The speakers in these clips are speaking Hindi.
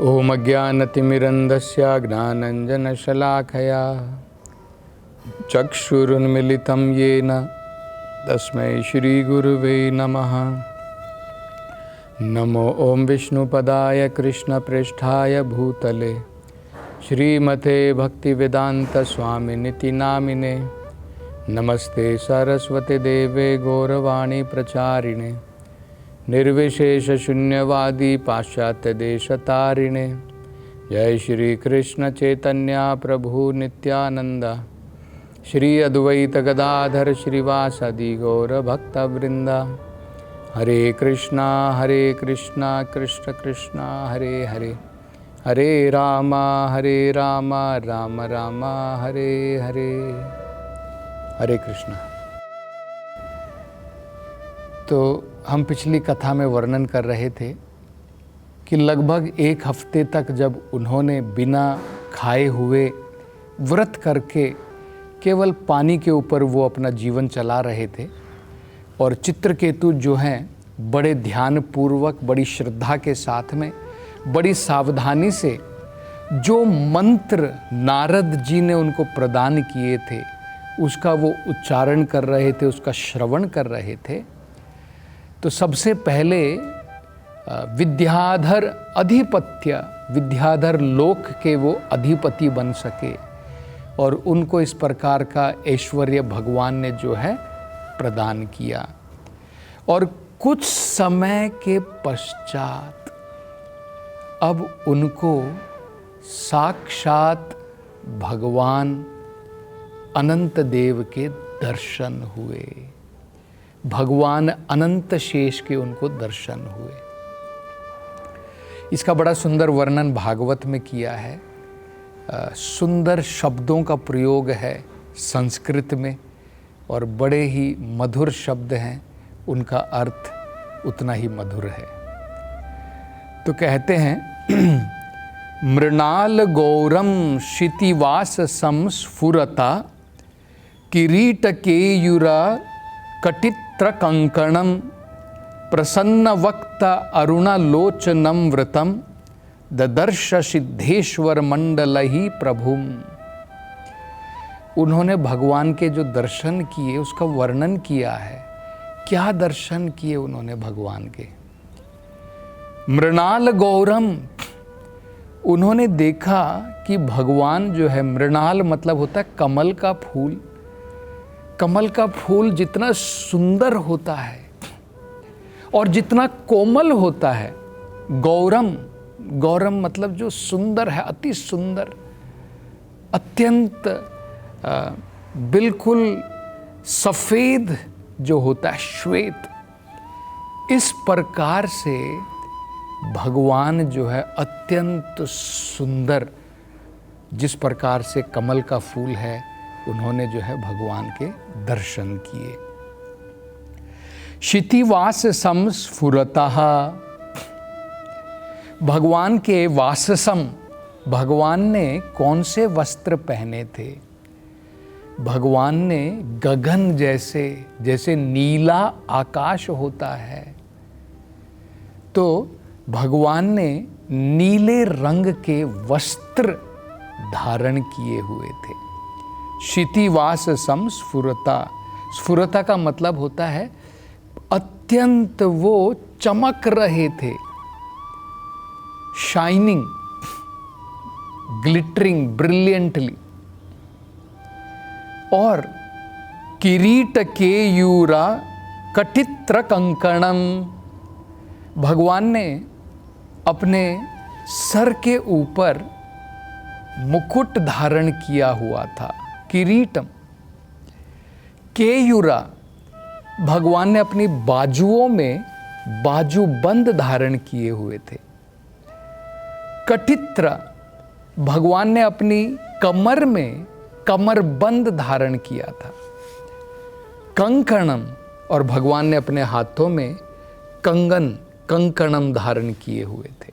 ओम अज्ञानतिमिरन्धस्य ज्ञानाञ्जनशलाकया चक्षुरुन्मिलितं येन तस्मै श्रीगुरुवे नमः। नमो ओम विष्णुपदाय कृष्णप्रेष्ठाय भूतले श्रीमते भक्तिवेदान्तस्वामिनिति नामिने। नमस्ते सरस्वती देवे गौरवाणी प्रचारिणे निर्विशेष शून्यवादी पाश्चात्य देशतारिणे। जय श्री कृष्ण चैतन्य प्रभु नित्यानंद श्री अद्वैत गदाधर श्रीवासदि गौर भक्तवृंदा। हरे कृष्णा कृष्ण कृष्णा हरे हरे, हरे राम राम राम हरे हरे। हरे कृष्णा। तो हम पिछली कथा में वर्णन कर रहे थे कि लगभग एक हफ्ते तक जब उन्होंने बिना खाए हुए व्रत करके केवल पानी के ऊपर वो अपना जीवन चला रहे थे, और चित्रकेतु जो हैं बड़े ध्यानपूर्वक, बड़ी श्रद्धा के साथ में, बड़ी सावधानी से जो मंत्र नारद जी ने उनको प्रदान किए थे उसका वो उच्चारण कर रहे थे, उसका श्रवण कर रहे थे। तो सबसे पहले विद्याधर अधिपत्य, विद्याधर लोक के वो अधिपति बन सके, और उनको इस प्रकार का ऐश्वर्य भगवान ने जो है प्रदान किया। और कुछ समय के पश्चात अब उनको साक्षात भगवान अनंत देव के दर्शन हुए, भगवान अनंत शेष के उनको दर्शन हुए। इसका बड़ा सुंदर वर्णन भागवत में किया है। सुंदर शब्दों का प्रयोग है संस्कृत में, और बड़े ही मधुर शब्द हैं, उनका अर्थ उतना ही मधुर है। तो कहते हैं मृणाल गौरम क्षितिवास संस्फुरता किरीट केयूरा कटित्र कंकणम प्रसन्न वक्त अरुणलोचनम व्रतम ददर्श सिद्धेश्वर मंडल ही प्रभुम। उन्होंने भगवान के जो दर्शन किए उसका वर्णन किया है। क्या दर्शन किए उन्होंने भगवान के? मृणाल गौरम, उन्होंने देखा कि भगवान जो है, मृणाल मतलब होता है कमल का फूल। कमल का फूल जितना सुंदर होता है और जितना कोमल होता है, गौरम, गौरम मतलब जो सुंदर है, अति सुंदर, अत्यंत बिल्कुल सफ़ेद जो होता है, श्वेत, इस प्रकार से भगवान जो है अत्यंत सुंदर, जिस प्रकार से कमल का फूल है, उन्होंने जो है भगवान के दर्शन किए। क्षितिवास संस्फुरतः, भगवान के वाससम, भगवान ने कौन से वस्त्र पहने थे? भगवान ने गगन जैसे, जैसे नीला आकाश होता है, तो भगवान ने नीले रंग के वस्त्र धारण किए हुए थे। क्षितिवास सम स्फुरता, स्फुरता का मतलब होता है अत्यंत वो चमक रहे थे, शाइनिंग, ग्लिटरिंग, ब्रिलियंटली। और किरीट केयूरा कटित्र कंकणम, भगवान ने अपने सर के ऊपर मुकुट धारण किया हुआ था, किरीटम। केयूरा, भगवान ने अपनी बाजुओं में बाजूबंद धारण किए हुए थे। कटित्र, भगवान ने अपनी कमर में कमरबंद धारण किया था। कंकणम, और भगवान ने अपने हाथों में कंगन, कंकणम धारण किए हुए थे।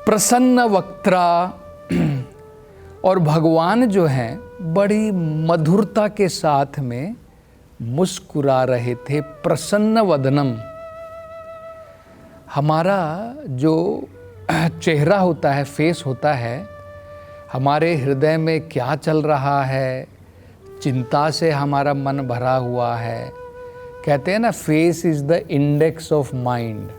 प्रसन्न वक्त्रा, और भगवान जो हैं बड़ी मधुरता के साथ में मुस्कुरा रहे थे। प्रसन्न वदनम, हमारा जो चेहरा होता है, फेस होता है, हमारे हृदय में क्या चल रहा है, चिंता से हमारा मन भरा हुआ है। कहते हैं ना, face is the index of mind.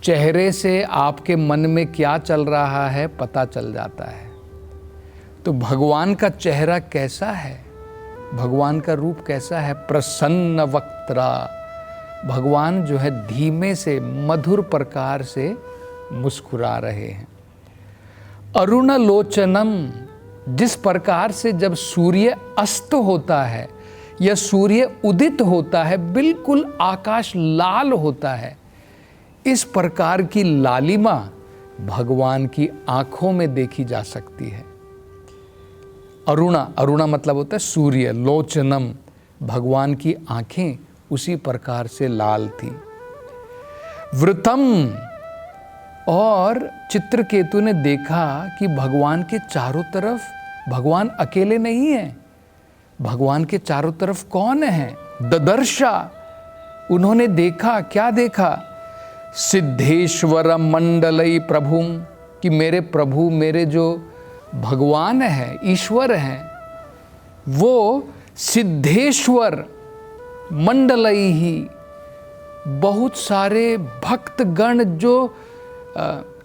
चेहरे से आपके मन में क्या चल रहा है पता चल जाता है। तो भगवान का चेहरा कैसा है, भगवान का रूप कैसा है? प्रसन्न वक्त्रा। भगवान जो है धीमे से मधुर प्रकार से मुस्कुरा रहे हैं। अरुण लोचनम, जिस प्रकार से जब सूर्य अस्त होता है या सूर्य उदित होता है, बिल्कुल आकाश लाल होता है, इस प्रकार की लालिमा भगवान की आंखों में देखी जा सकती है। अरुणा, अरुणा मतलब होता है सूर्य, लोचनम, भगवान की आंखें उसी प्रकार से लाल थी। वृतम, और चित्रकेतु ने देखा कि भगवान के चारों तरफ भगवान अकेले नहीं है, भगवान के चारों तरफ कौन है? ददर्शा, उन्होंने देखा, क्या देखा? सिद्धेश्वर मंडलई प्रभुम, कि मेरे प्रभु, मेरे जो भगवान है, ईश्वर हैं, वो सिद्धेश्वर मंडलई ही, बहुत सारे भक्तगण जो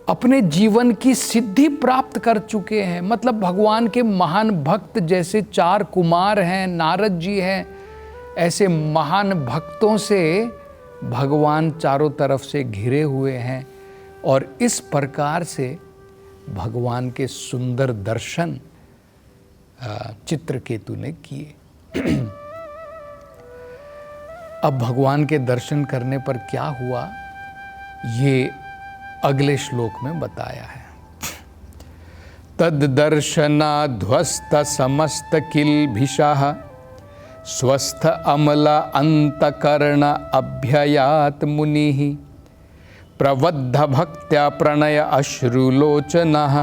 अपने जीवन की सिद्धि प्राप्त कर चुके हैं। मतलब भगवान के महान भक्त जैसे 4 कुमार हैं, नारद जी हैं, ऐसे महान भक्तों से भगवान चारों तरफ से घिरे हुए हैं। और इस प्रकार से भगवान के सुंदर दर्शन चित्रकेतु ने किए। अब भगवान के दर्शन करने पर क्या हुआ, ये अगले श्लोक में बताया है। तद दर्शनाध्वस्त समस्त किल्भिषः स्वस्थ अमला अंतकर्ण अभ्ययात मुनिः प्रवद्ध भक्त्या प्रणय अश्रुलोचनः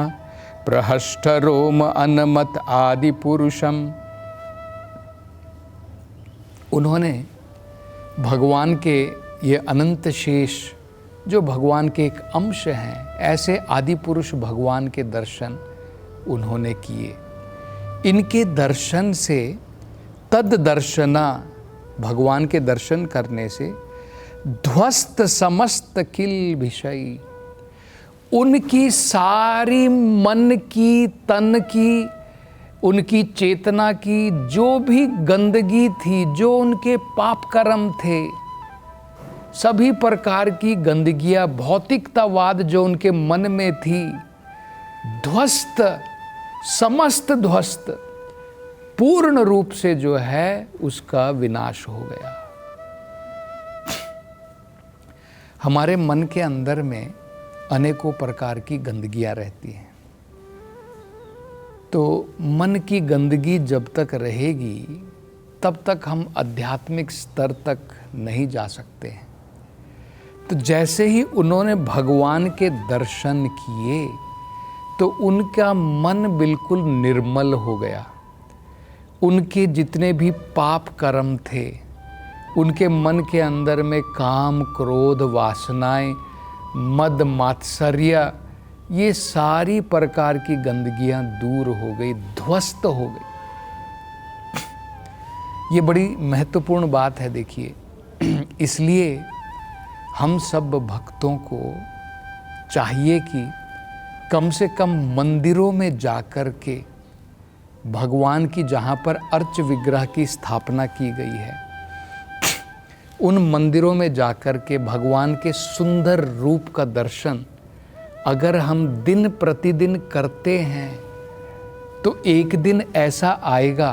प्रहष्ट रोम अनमत आदि पुरुषम। उन्होंने भगवान के ये अनंत शेष जो भगवान के एक अंश हैं, ऐसे आदि पुरुष भगवान के दर्शन उन्होंने किए। इनके दर्शन से, तद दर्शना, भगवान के दर्शन करने से, ध्वस्त समस्त किल्भिषई, उनकी सारी मन की, तन की, उनकी चेतना की जो भी गंदगी थी, जो उनके पाप कर्म थे, सभी प्रकार की गंदगियां, भौतिकतावाद जो उनके मन में थी, ध्वस्त, समस्त ध्वस्त, पूर्ण रूप से जो है उसका विनाश हो गया। हमारे मन के अंदर में अनेकों प्रकार की गंदगियां रहती हैं। तो मन की गंदगी जब तक रहेगी तब तक हम आध्यात्मिक स्तर तक नहीं जा सकते हैं। तो जैसे ही उन्होंने भगवान के दर्शन किए तो उनका मन बिल्कुल निर्मल हो गया। उनके जितने भी पाप कर्म थे, उनके मन के अंदर में काम, क्रोध, वासनाएं, मद, मात्सर्य, ये सारी प्रकार की गंदगियां दूर हो गई, ध्वस्त हो गई। ये बड़ी महत्वपूर्ण बात है। देखिए, इसलिए हम सब भक्तों को चाहिए कि कम से कम मंदिरों में जाकर के भगवान की, जहाँ पर अर्च विग्रह की स्थापना की गई है, उन मंदिरों में जाकर के भगवान के सुंदर रूप का दर्शन अगर हम दिन प्रतिदिन करते हैं तो एक दिन ऐसा आएगा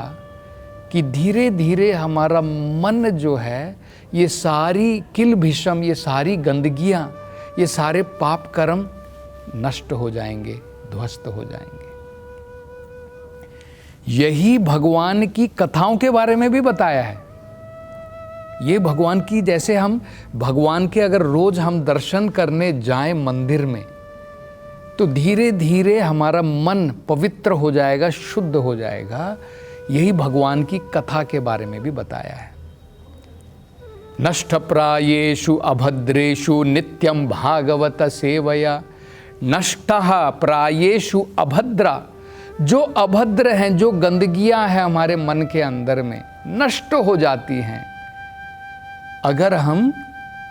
कि धीरे धीरे हमारा मन जो है, ये सारी किल्भिषम, ये सारी गंदगियाँ, ये सारे पाप कर्म नष्ट हो जाएंगे, ध्वस्त हो जाएंगे। यही भगवान की कथाओं के बारे में भी बताया है। ये भगवान की, जैसे हम भगवान के अगर रोज हम दर्शन करने जाएं मंदिर में, तो धीरे धीरे हमारा मन पवित्र हो जाएगा, शुद्ध हो जाएगा। यही भगवान की कथा के बारे में भी बताया है। नष्टप्रायेषु अभद्रेषु नित्यं भागवत सेवया। नष्टः प्रायेषु अभद्रा, जो अभद्र हैं, जो गंदगियां हैं हमारे मन के अंदर में, नष्ट हो जाती हैं अगर हम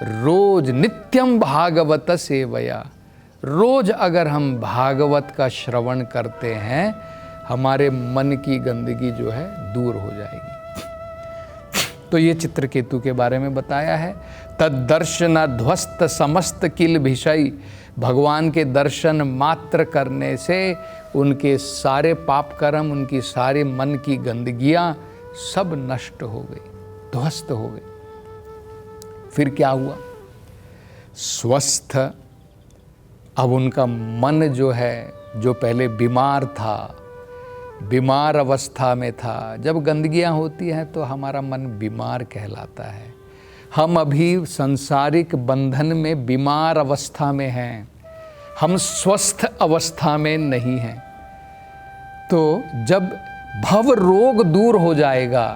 रोज नित्यम भागवत सेवया, रोज अगर हम भागवत का श्रवण करते हैं, हमारे मन की गंदगी जो है दूर हो जाएगी। तो ये चित्रकेतु के बारे में बताया है। तद्दर्शन ध्वस्त समस्त किल भिषय, भगवान के दर्शन मात्र करने से उनके सारे पाप कर्म, उनकी सारे मन की गंदगियां सब नष्ट हो गई, ध्वस्त हो गई। फिर क्या हुआ? स्वस्थ। अब उनका मन जो है, जो पहले बीमार था, बीमार अवस्था में था, जब गंदगियां होती हैं तो हमारा मन बीमार कहलाता है। हम अभी सांसारिक बंधन में बीमार अवस्था में हैं, हम स्वस्थ अवस्था में नहीं हैं। तो जब भव रोग दूर हो जाएगा,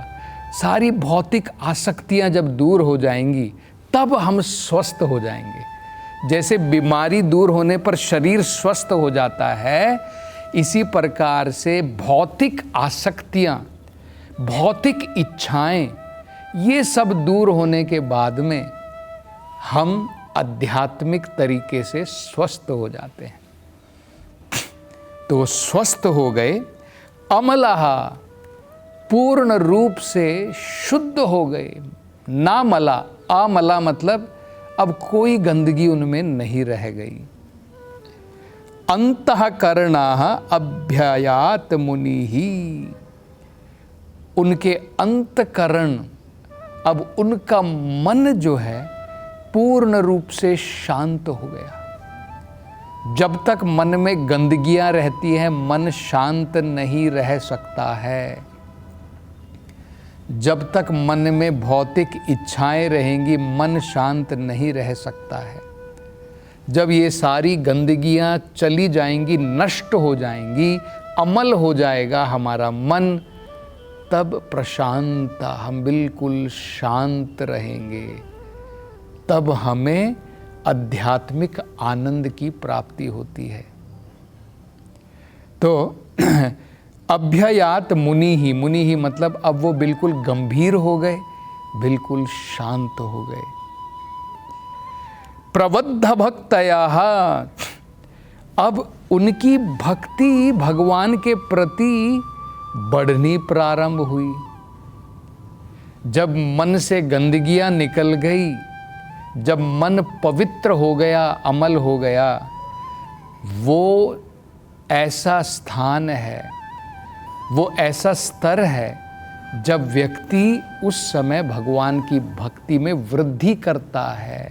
सारी भौतिक आसक्तियां जब दूर हो जाएंगी, तब हम स्वस्थ हो जाएंगे। जैसे बीमारी दूर होने पर शरीर स्वस्थ हो जाता है, इसी प्रकार से भौतिक आसक्तियां, भौतिक इच्छाएं, ये सब दूर होने के बाद में हम आध्यात्मिक तरीके से स्वस्थ हो जाते हैं। तो स्वस्थ हो गए। अमलः, पूर्ण रूप से शुद्ध हो गए। नामला, अमला मतलब अब कोई गंदगी उनमें नहीं रह गई। अंतःकरणाः अभ्ययात मुनिः, उनके अंतःकरण, अब उनका मन जो है पूर्ण रूप से शांत हो गया। जब तक मन में गंदगियां रहती हैं, मन शांत नहीं रह सकता है। जब तक मन में भौतिक इच्छाएं रहेंगी, मन शांत नहीं रह सकता है। जब ये सारी गंदगियां चली जाएंगी, नष्ट हो जाएंगी, अमल हो जाएगा हमारा मन, तब प्रशांत, हम बिल्कुल शांत रहेंगे। तब हमें आध्यात्मिक आनंद की प्राप्ति होती है। तो अभ्ययात मुनि ही, मुनि ही मतलब अब वो बिल्कुल गंभीर हो गए, बिल्कुल शांत हो गए। प्रबद्ध भक्तया, अब उनकी भक्ति भगवान के प्रति बढ़नी प्रारंभ हुई। जब मन से गंदगियां निकल गई, जब मन पवित्र हो गया, अमल हो गया, वो ऐसा स्थान है, वो ऐसा स्तर है जब व्यक्ति उस समय भगवान की भक्ति में वृद्धि करता है,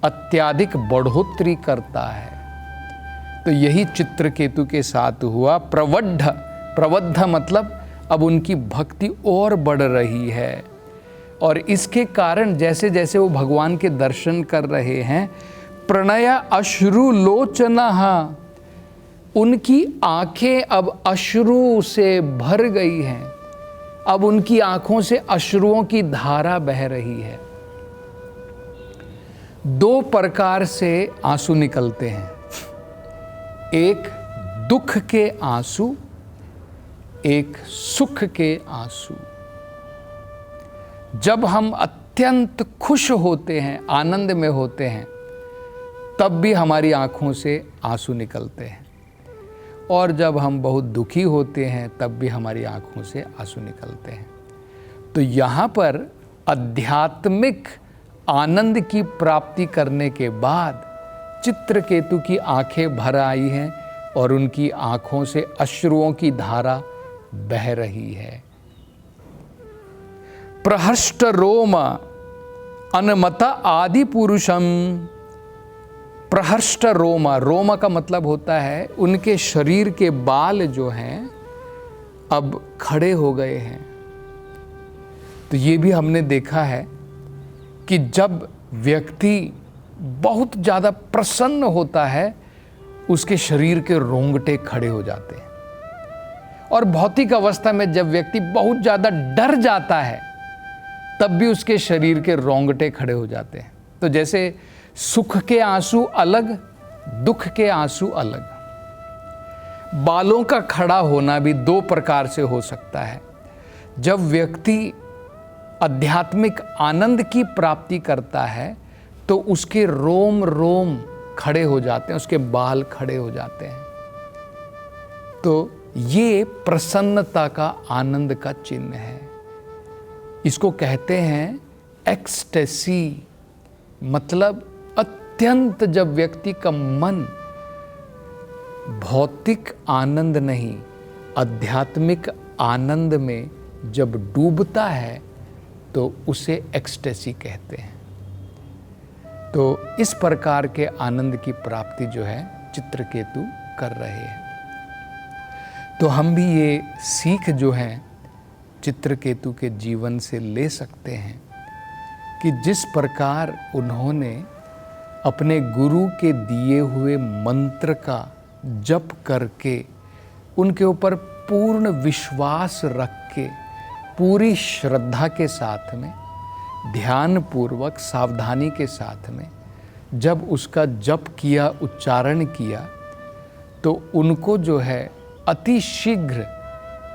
अत्यधिक बढ़ोतरी करता है। तो यही चित्रकेतु के साथ हुआ। प्रवड्ढ, प्रवद्ध मतलब अब उनकी भक्ति और बढ़ रही है, और इसके कारण जैसे जैसे वो भगवान के दर्शन कर रहे हैं, प्रणय अश्रुलोचनः, उनकी आंखें अब अश्रु से भर गई हैं। अब उनकी आंखों से अश्रुओं की धारा बह रही है। दो प्रकार से आंसू निकलते हैं, एक दुख के आंसू, एक सुख के आंसू। जब हम अत्यंत खुश होते हैं, आनंद में होते हैं, तब भी हमारी आंखों से आंसू निकलते हैं, और जब हम बहुत दुखी होते हैं तब भी हमारी आंखों से आंसू निकलते हैं। तो यहाँ पर आध्यात्मिक आनंद की प्राप्ति करने के बाद चित्रकेतु की आंखें भर आई हैं और उनकी आंखों से अश्रुओं की धारा बह रही है। प्रहष्ट रोम अनमत आदि पुरुषम, प्रहष्ट रोम, रोम का मतलब होता है उनके शरीर के बाल जो हैं अब खड़े हो गए हैं। तो ये भी हमने देखा है कि जब व्यक्ति बहुत ज़्यादा प्रसन्न होता है, उसके शरीर के रोंगटे खड़े हो जाते हैं। और भौतिक अवस्था में जब व्यक्ति बहुत ज़्यादा डर जाता है, तब भी उसके शरीर के रोंगटे खड़े हो जाते हैं। तो जैसे सुख के आंसू अलग, दुख के आंसू अलग। बालों का खड़ा होना भी दो प्रकार से हो सकता है। जब व्यक्ति आध्यात्मिक आनंद की प्राप्ति करता है तो उसके रोम रोम खड़े हो जाते हैं, उसके बाल खड़े हो जाते हैं। तो ये प्रसन्नता का, आनंद का चिन्ह है। इसको कहते हैं एक्सटेसी, मतलब अत्यंत, जब व्यक्ति का मन भौतिक आनंद नहीं, आध्यात्मिक आनंद में जब डूबता है तो उसे एक्सटेसी कहते हैं। तो इस प्रकार के आनंद की प्राप्ति जो है चित्रकेतु कर रहे हैं। तो हम भी ये सीख जो है चित्रकेतु के जीवन से ले सकते हैं कि जिस प्रकार उन्होंने अपने गुरु के दिए हुए मंत्र का जप करके, उनके ऊपर पूर्ण विश्वास रख के, पूरी श्रद्धा के साथ में, ध्यानपूर्वक, सावधानी के साथ में जब उसका जप किया, उच्चारण किया, तो उनको जो है अति शीघ्र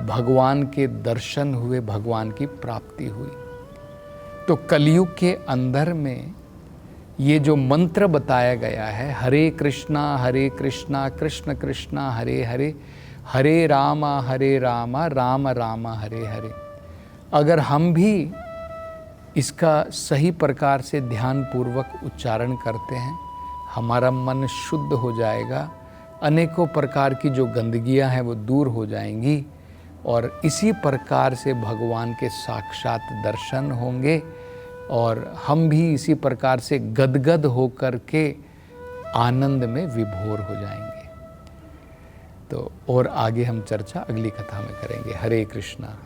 भगवान के दर्शन हुए, भगवान की प्राप्ति हुई। तो कलयुग के अंदर में ये जो मंत्र बताया गया है, हरे कृष्णा कृष्ण कृष्णा हरे हरे, हरे रामा राम राम हरे हरे, अगर हम भी इसका सही प्रकार से ध्यानपूर्वक उच्चारण करते हैं, हमारा मन शुद्ध हो जाएगा, अनेकों प्रकार की जो गंदगियां हैं वो दूर हो जाएंगी और इसी प्रकार से भगवान के साक्षात दर्शन होंगे और हम भी इसी प्रकार से गदगद होकर के आनंद में विभोर हो जाएंगे। तो और आगे हम चर्चा अगली कथा में करेंगे। हरे कृष्णा।